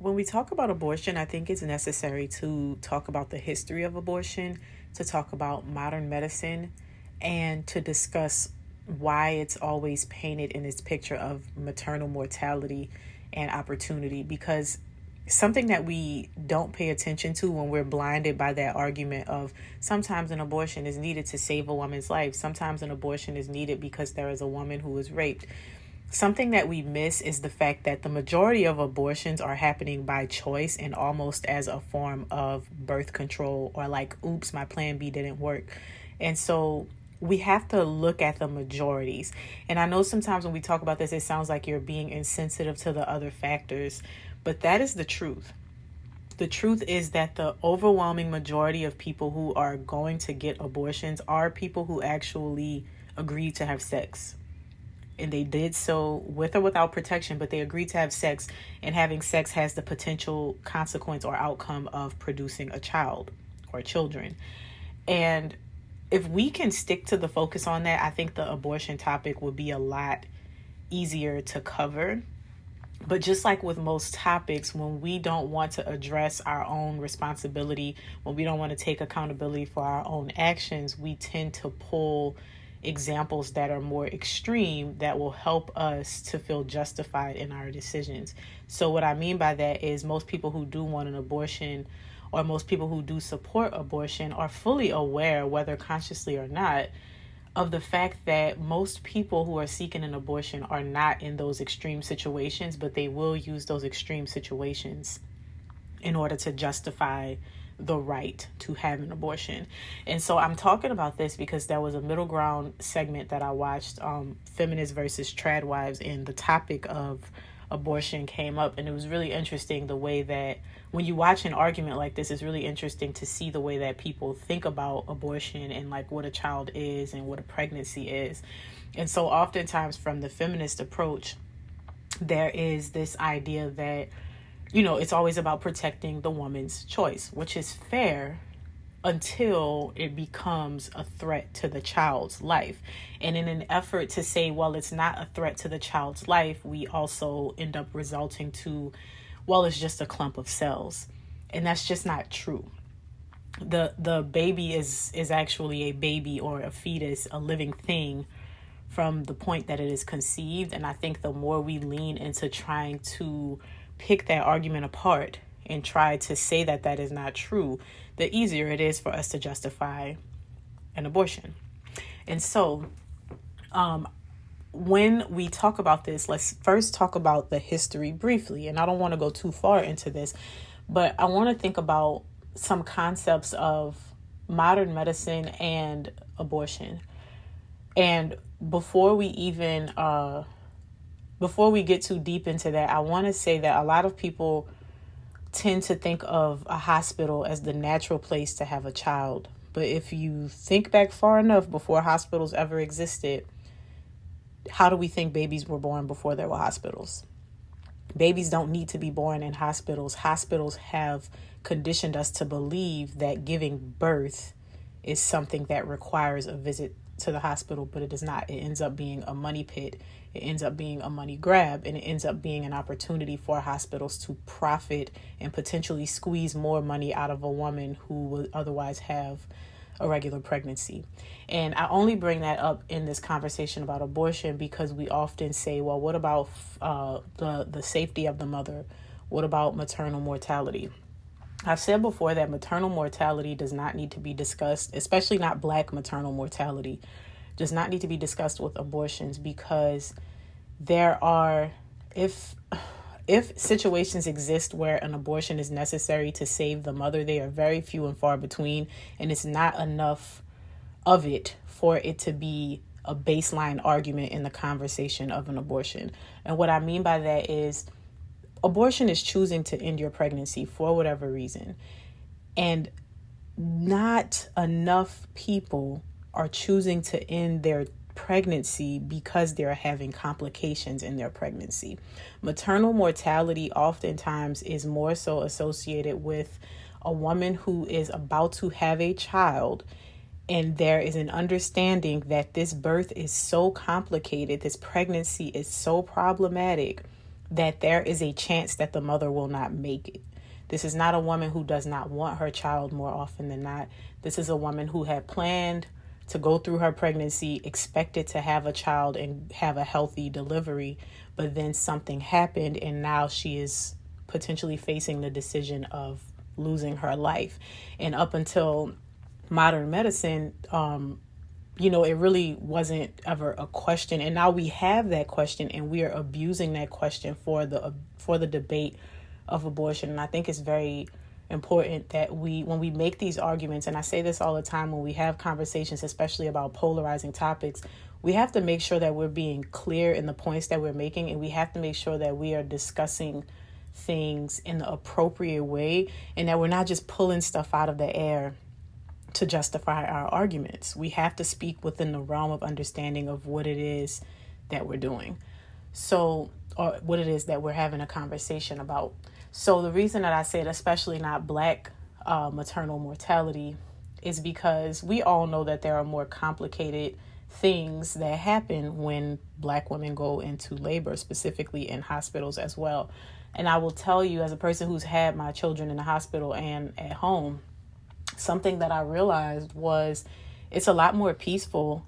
when we talk about abortion, I think it's necessary to talk about the history of abortion, to talk about modern medicine, and to discuss why it's always painted in this picture of maternal mortality and opportunity. Because something that we don't pay attention to when we're blinded by that argument of sometimes an abortion is needed to save a woman's life, sometimes an abortion is needed because there is a woman who was raped. Something that we miss is the fact that the majority of abortions are happening by choice and almost as a form of birth control, or like, oops, my plan B didn't work. And so we have to look at the majorities. And I know sometimes when we talk about this, it sounds like you're being insensitive to the other factors, but that is the truth. The truth is that the overwhelming majority of people who are going to get abortions are people who actually agreed to have sex. And they did so with or without protection, but they agreed to have sex, and having sex has the potential consequence or outcome of producing a child or children. And if we can stick to the focus on that, I think the abortion topic would be a lot easier to cover. But just like with most topics, when we don't want to address our own responsibility, when we don't want to take accountability for our own actions, we tend to pull examples that are more extreme that will help us to feel justified in our decisions. So what I mean by that is most people who do want an abortion, or most people who do support abortion, are fully aware, whether consciously or not, of the fact that most people who are seeking an abortion are not in those extreme situations, but they will use those extreme situations in order to justify the right to have an abortion. And so I'm talking about this because there was a middle ground segment that I watched, Feminists versus Trad Wives, and the topic of abortion came up. And it was really interesting the way that when you watch an argument like this, it's really interesting to see the way that people think about abortion and like what a child is and what a pregnancy is. And so oftentimes from the feminist approach, there is this idea that it's always about protecting the woman's choice, which is fair until it becomes a threat to the child's life. And in an effort to say, well, it's not a threat to the child's life, we also end up resulting to, well, it's just a clump of cells. And that's just not true. The baby is actually a baby, or a fetus, a living thing, from the point that it is conceived. And I think the more we lean into trying to pick that argument apart and try to say that that is not true, the easier it is for us to justify an abortion. And so when we talk about this, let's first talk about the history briefly. And I don't want to go too far into this, but I want to think about some concepts of modern medicine and abortion. And before we get too deep into that, I want to say that a lot of people tend to think of a hospital as the natural place to have a child. But if you think back far enough, before hospitals ever existed, how do we think babies were born before there were hospitals? Babies don't need to be born in hospitals. Hospitals have conditioned us to believe that giving birth is something that requires a visit to the hospital, but it does not. It ends up being a money pit. It ends up being a money grab, and it ends up being an opportunity for hospitals to profit and potentially squeeze more money out of a woman who would otherwise have a regular pregnancy. And I only bring that up in this conversation about abortion because we often say, well, what about the safety of the mother? What about maternal mortality? I've said before that maternal mortality does not need to be discussed, especially not Black maternal mortality, does not need to be discussed with abortions, because there are, if situations exist where an abortion is necessary to save the mother, they are very few and far between, and it's not enough of it for it to be a baseline argument in the conversation of an abortion. And what I mean by that is, abortion is choosing to end your pregnancy for whatever reason. And not enough people are choosing to end their pregnancy because they're having complications in their pregnancy. Maternal mortality oftentimes is more so associated with a woman who is about to have a child, and there is an understanding that this birth is so complicated, this pregnancy is so problematic, that there is a chance that the mother will not make it. This is not a woman who does not want her child more often than not. This is a woman who had planned to go through her pregnancy, expected to have a child and have a healthy delivery, but then something happened and now she is potentially facing the decision of losing her life. And up until modern medicine, it really wasn't ever a question. And now we have that question and we are abusing that question for the debate of abortion. And I think it's very important that when we make these arguments, and I say this all the time when we have conversations, especially about polarizing topics, we have to make sure that we're being clear in the points that we're making, and we have to make sure that we are discussing things in the appropriate way and that we're not just pulling stuff out of the air to justify our arguments. We have to speak within the realm of understanding of what it is that we're doing. Or what it is that we're having a conversation about. So the reason that I said especially not Black maternal mortality is because we all know that there are more complicated things that happen when Black women go into labor, specifically in hospitals as well. And I will tell you, as a person who's had my children in the hospital and at home, something that I realized was it's a lot more peaceful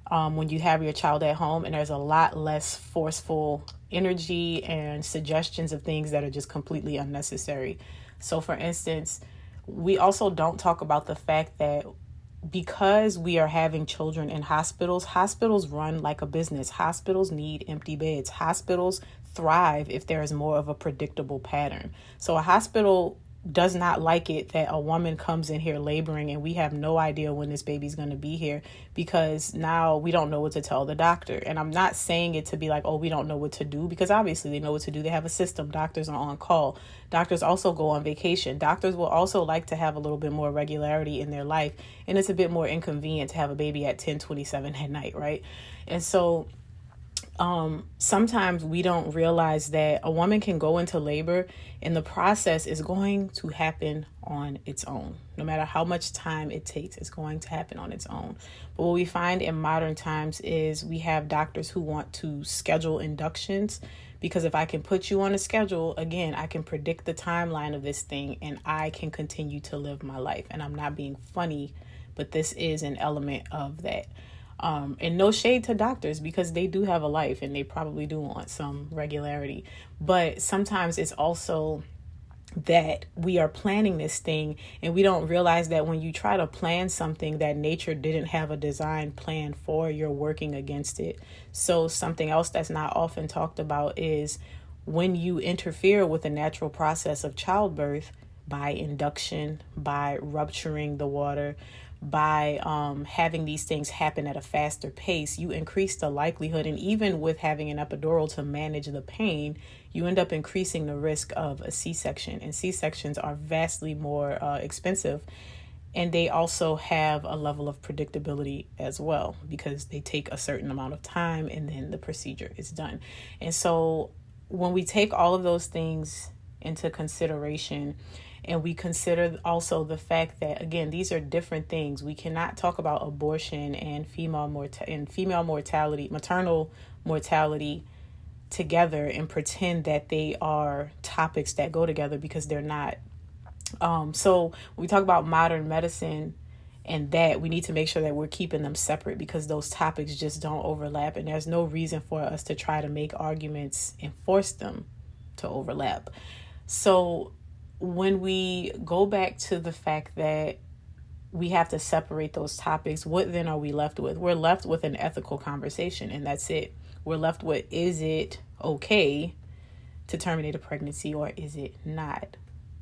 when you have your child at home, and there's a lot less forceful energy and suggestions of things that are just completely unnecessary. So for instance, we also don't talk about the fact that because we are having children in hospitals run like a business. Hospitals need empty beds. Hospitals thrive if there is more of a predictable pattern. So a hospital does not like it that a woman comes in here laboring and we have no idea when this baby's going to be here, because now we don't know what to tell the doctor. And I'm not saying it to be like, oh, we don't know what to do, because obviously they know what to do. They have a system. Doctors are on call. Doctors also go on vacation. Doctors will also like to have a little bit more regularity in their life. And it's a bit more inconvenient to have a baby at 10:27 at night, right? And so sometimes we don't realize that a woman can go into labor and the process is going to happen on its own. No matter how much time it takes, it's going to happen on its own. But what we find in modern times is we have doctors who want to schedule inductions, because if I can put you on a schedule, again, I can predict the timeline of this thing and I can continue to live my life. And I'm not being funny, but this is an element of that. And no shade to doctors, because they do have a life and they probably do want some regularity. But sometimes it's also that we are planning this thing and we don't realize that when you try to plan something that nature didn't have a design plan for, you're working against it. So something else that's not often talked about is when you interfere with the natural process of childbirth by induction, by rupturing the water, by having these things happen at a faster pace, you increase the likelihood. And even with having an epidural to manage the pain, you end up increasing the risk of a C-section. And C-sections are vastly more expensive. And they also have a level of predictability as well, because they take a certain amount of time and then the procedure is done. And so when we take all of those things into consideration, and we consider also the fact that, again, these are different things. We cannot talk about abortion and female mortality, maternal mortality together and pretend that they are topics that go together, because they're not. So when we talk about modern medicine and that, we need to make sure that we're keeping them separate, because those topics just don't overlap. And there's no reason for us to try to make arguments and force them to overlap. So when we go back to the fact that we have to separate those topics, what then are we left with? We're left with an ethical conversation, and that's it. We're left with, is it okay to terminate a pregnancy or is it not?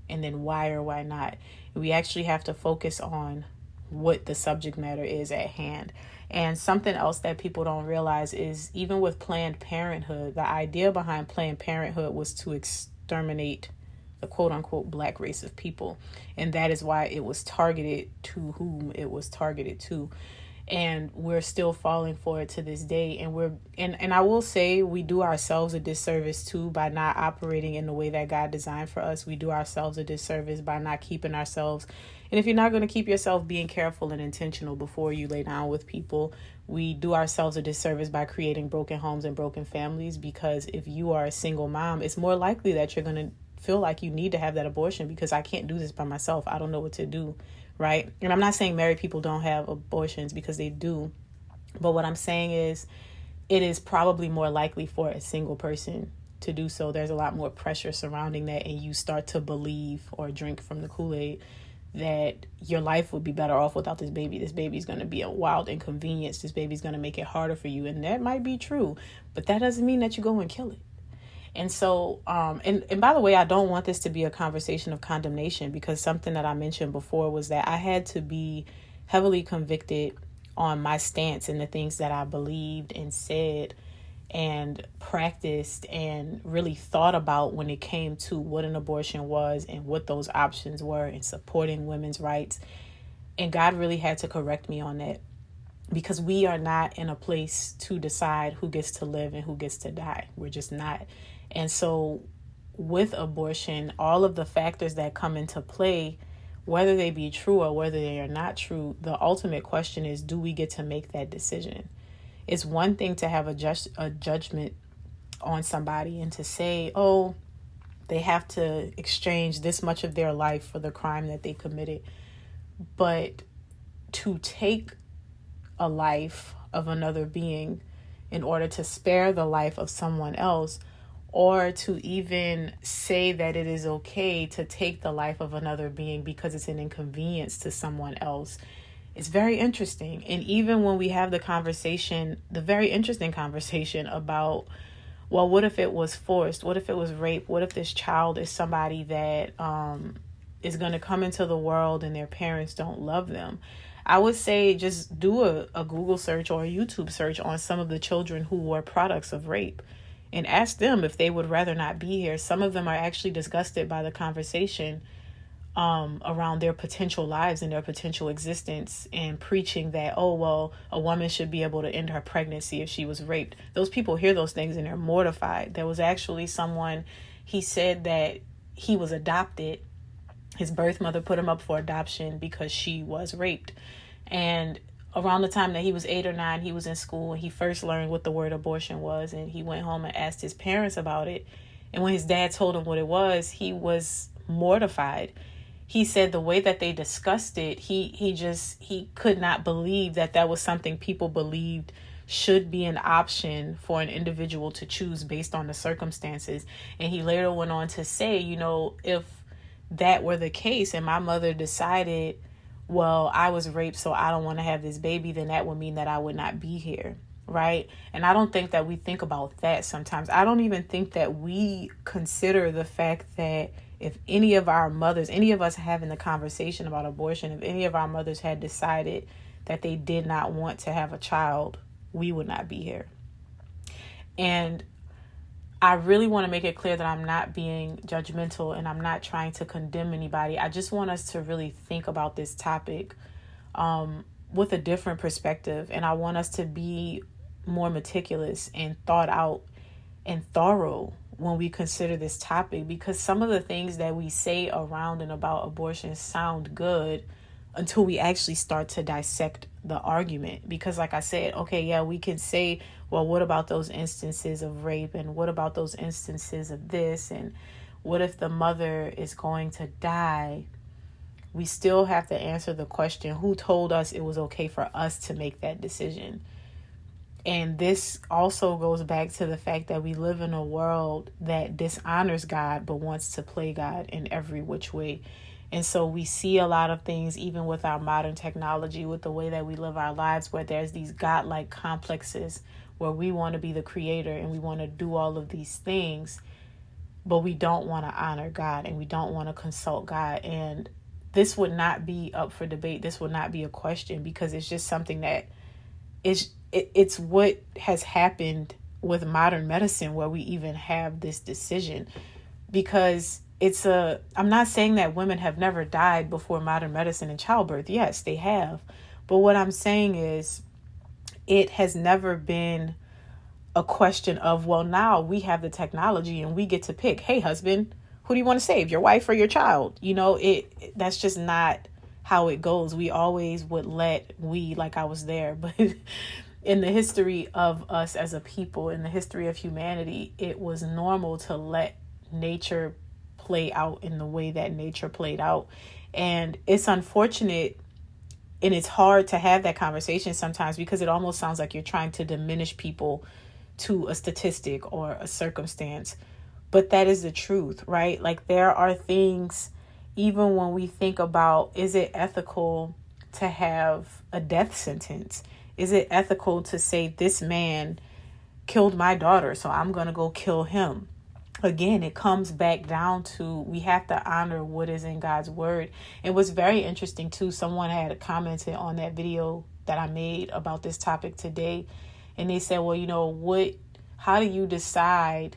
And then why or why not? We actually have to focus on what the subject matter is at hand. And something else that people don't realize is, even with Planned Parenthood, the idea behind Planned Parenthood was to exterminate the quote unquote Black race of people. And that is why it was targeted to whom it was targeted to. And we're still falling for it to this day. And I will say, we do ourselves a disservice too by not operating in the way that God designed for us. We do ourselves a disservice by not keeping ourselves. And if you're not going to keep yourself being careful and intentional before you lay down with people, we do ourselves a disservice by creating broken homes and broken families. Because if you are a single mom, it's more likely that you're going to feel like you need to have that abortion because I can't do this by myself. I don't know what to do. Right. And I'm not saying married people don't have abortions, because they do. But what I'm saying is, it is probably more likely for a single person to do so. There's a lot more pressure surrounding that. And you start to believe or drink from the Kool-Aid that your life would be better off without this baby. This baby's going to be a wild inconvenience. This baby's going to make it harder for you. And that might be true. But that doesn't mean that you go and kill it. And so, and by the way, I don't want this to be a conversation of condemnation, because something that I mentioned before was that I had to be heavily convicted on my stance and the things that I believed and said and practiced and really thought about when it came to what an abortion was and what those options were and supporting women's rights. And God really had to correct me on that, because we are not in a place to decide who gets to live and who gets to die. We're just not. And so with abortion, all of the factors that come into play, whether they be true or whether they are not true, the ultimate question is, do we get to make that decision? It's one thing to have a judgment on somebody and to say, oh, they have to exchange this much of their life for the crime that they committed. But to take a life of another being in order to spare the life of someone else, or to even say that it is okay to take the life of another being because it's an inconvenience to someone else, it's very interesting. And even when we have the conversation, the very interesting conversation about, well, what if it was forced? What if it was rape? What if this child is somebody that is going to come into the world and their parents don't love them? I would say just do a Google search or a YouTube search on some of the children who were products of rape and ask them if they would rather not be here. Some of them are actually disgusted by the conversation around their potential lives and their potential existence, and preaching that, oh, well, a woman should be able to end her pregnancy if she was raped. Those people hear those things and they're mortified. There was actually someone, he said that he was adopted. His birth mother put him up for adoption because she was raped. And around the time that he was 8 or 9, he was in school and he first learned what the word abortion was. And he went home and asked his parents about it. And when his dad told him what it was, he was mortified. He said the way that they discussed it, he could not believe that that was something people believed should be an option for an individual to choose based on the circumstances. And he later went on to say, you know, if that were the case and my mother decided, well, I was raped, so I don't want to have this baby, then that would mean that I would not be here. Right. And I don't think that we think about that sometimes. I don't even think that we consider the fact that if any of our mothers, any of us having the conversation about abortion, if any of our mothers had decided that they did not want to have a child, we would not be here. And I really want to make it clear that I'm not being judgmental and I'm not trying to condemn anybody. I just want us to really think about this topic with a different perspective. And I want us to be more meticulous and thought out and thorough when we consider this topic, because some of the things that we say around and about abortion sound good until we actually start to dissect the argument. Because like I said, okay, yeah, we can say, well, what about those instances of rape? And what about those instances of this? And what if the mother is going to die? We still have to answer the question, who told us it was okay for us to make that decision? And this also goes back to the fact that we live in a world that dishonors God, but wants to play God in every which way. And so we see a lot of things, even with our modern technology, with the way that we live our lives, where there's these godlike complexes where we want to be the creator and we want to do all of these things, but we don't want to honor God and we don't want to consult God. And this would not be up for debate. This would not be a question, because it's just something that it's what has happened with modern medicine, where we even have this decision. Because I'm not saying that women have never died before modern medicine and childbirth. Yes, they have. But what I'm saying is, it has never been a question of, well, now we have the technology and we get to pick, hey, husband, who do you want to save, your wife or your child? That's just not how it goes. We always would like I was there, but in the history of us as a people, in the history of humanity, it was normal to let nature play out in the way that nature played out. And it's unfortunate, and it's hard to have that conversation sometimes, because it almost sounds like you're trying to diminish people to a statistic or a circumstance. But that is the truth, right? Like, there are things, even when we think about, is it ethical to have a death sentence? Is it ethical to say, this man killed my daughter, so I'm going to go kill him? Again, it comes back down to, we have to honor what is in God's word. It was very interesting too. Someone had commented on that video that I made about this topic today. And they said, well, how do you decide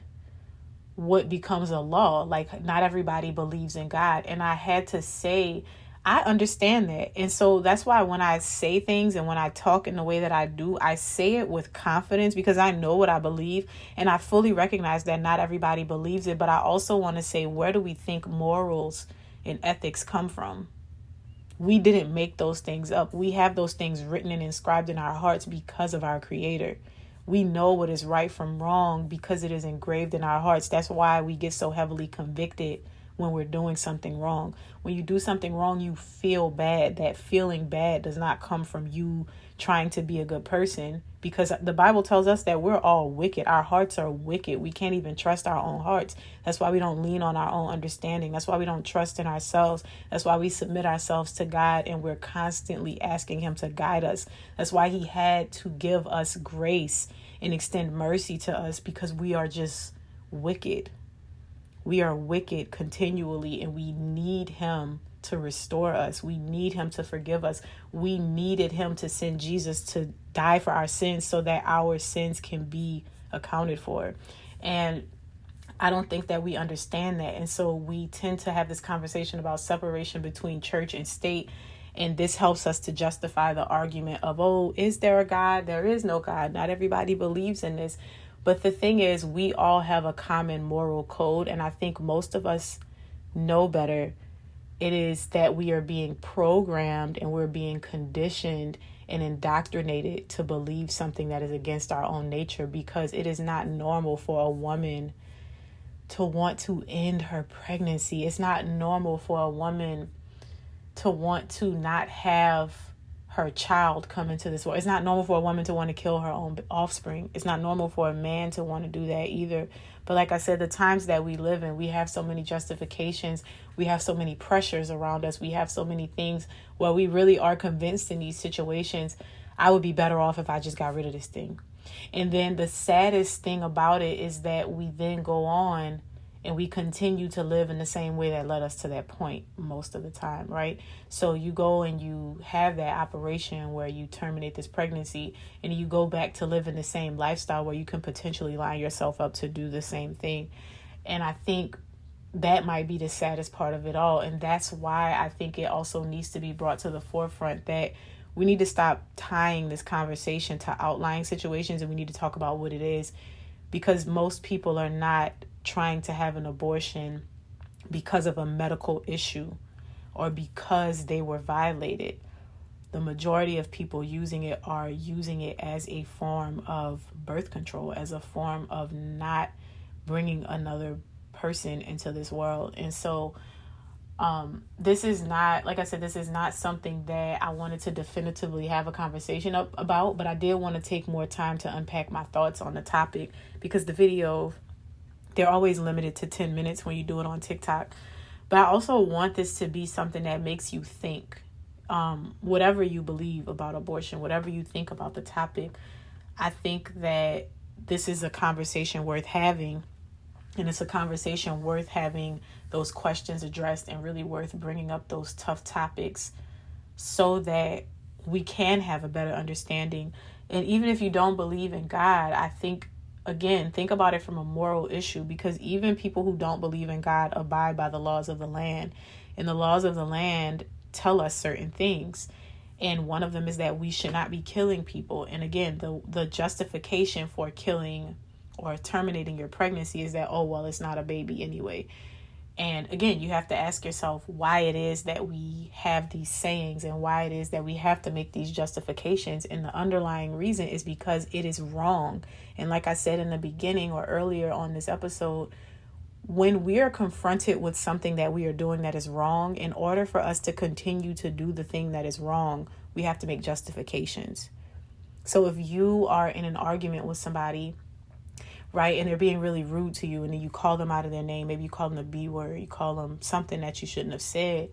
what becomes a law? Like, not everybody believes in God. And I had to say, I understand that. And so that's why when I say things and when I talk in the way that I do, I say it with confidence, because I know what I believe. And I fully recognize that not everybody believes it. But I also want to say, where do we think morals and ethics come from? We didn't make those things up. We have those things written and inscribed in our hearts because of our Creator. We know what is right from wrong because it is engraved in our hearts. That's why we get so heavily convicted when we're doing something wrong. When you do something wrong, you feel bad. That feeling bad does not come from you trying to be a good person, because the Bible tells us that we're all wicked. Our hearts are wicked. We can't even trust our own hearts. That's why we don't lean on our own understanding. That's why we don't trust in ourselves. That's why we submit ourselves to God, and we're constantly asking Him to guide us. That's why He had to give us grace and extend mercy to us, because we are just wicked. We are wicked continually, and we need Him to restore us. We need Him to forgive us. We needed Him to send Jesus to die for our sins so that our sins can be accounted for. And I don't think that we understand that. And so we tend to have this conversation about separation between church and state. And this helps us to justify the argument of, oh, is there a God? There is no God. Not everybody believes in this. But the thing is, we all have a common moral code. And I think most of us know better. It is that we are being programmed and we're being conditioned and indoctrinated to believe something that is against our own nature, because it is not normal for a woman to want to end her pregnancy. It's not normal for a woman to want to not have her child come into this world. It's not normal for a woman to want to kill her own offspring. It's not normal for a man to want to do that either. But like I said, the times that we live in, we have so many justifications. We have so many pressures around us. We have so many things where we really are convinced in these situations, I would be better off if I just got rid of this thing. And then the saddest thing about it is that we then go on and we continue to live in the same way that led us to that point most of the time, right? So you go and you have that operation where you terminate this pregnancy, and you go back to live in the same lifestyle where you can potentially line yourself up to do the same thing. And I think that might be the saddest part of it all. And that's why I think it also needs to be brought to the forefront that we need to stop tying this conversation to outlying situations, and we need to talk about what it is, because most people are not trying to have an abortion because of a medical issue or because they were violated. The majority of people using it are using it as a form of birth control, as a form of not bringing another person into this world. And so this is not, like I said, this is not something that I wanted to definitively have a conversation about, but I did want to take more time to unpack my thoughts on the topic, because the video, they're always limited to 10 minutes when you do it on TikTok. But I also want this to be something that makes you think. Whatever you believe about abortion, whatever you think about the topic, I think that this is a conversation worth having. And it's a conversation worth having those questions addressed, and really worth bringing up those tough topics so that we can have a better understanding. And even if you don't believe in God, I think, again, think about it from a moral issue, because even people who don't believe in God abide by the laws of the land. And the laws of the land tell us certain things. And one of them is that we should not be killing people. And again, the justification for killing or terminating your pregnancy is that, oh, well, it's not a baby anyway. And again, you have to ask yourself why it is that we have these sayings and why it is that we have to make these justifications. And the underlying reason is because it is wrong. And like I said in the beginning or earlier on this episode, when we are confronted with something that we are doing that is wrong, in order for us to continue to do the thing that is wrong, we have to make justifications. So if you are in an argument with somebody, right, and they're being really rude to you, and then you call them out of their name, maybe you call them the B word, you call them something that you shouldn't have said,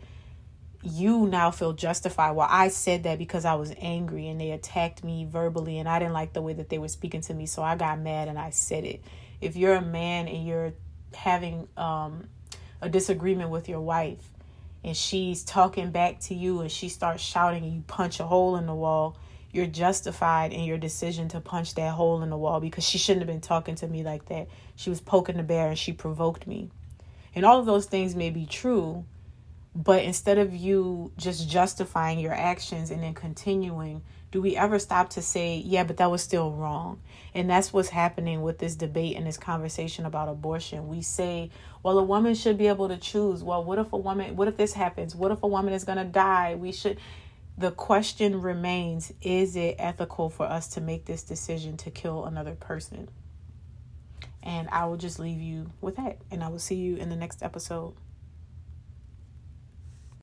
you now feel justified. Well, I said that because I was angry and they attacked me verbally and I didn't like the way that they were speaking to me, so I got mad and I said it. If you're a man and you're having a disagreement with your wife and she's talking back to you and she starts shouting and you punch a hole in the wall, you're justified in your decision to punch that hole in the wall because she shouldn't have been talking to me like that. She was poking the bear and she provoked me. And all of those things may be true, but instead of you just justifying your actions and then continuing, do we ever stop to say, yeah, but that was still wrong? And that's what's happening with this debate and this conversation about abortion. We say, well, a woman should be able to choose. Well, what if this happens? What if a woman is going to die? The question remains, is it ethical for us to make this decision to kill another person? And I will just leave you with that. And I will see you in the next episode.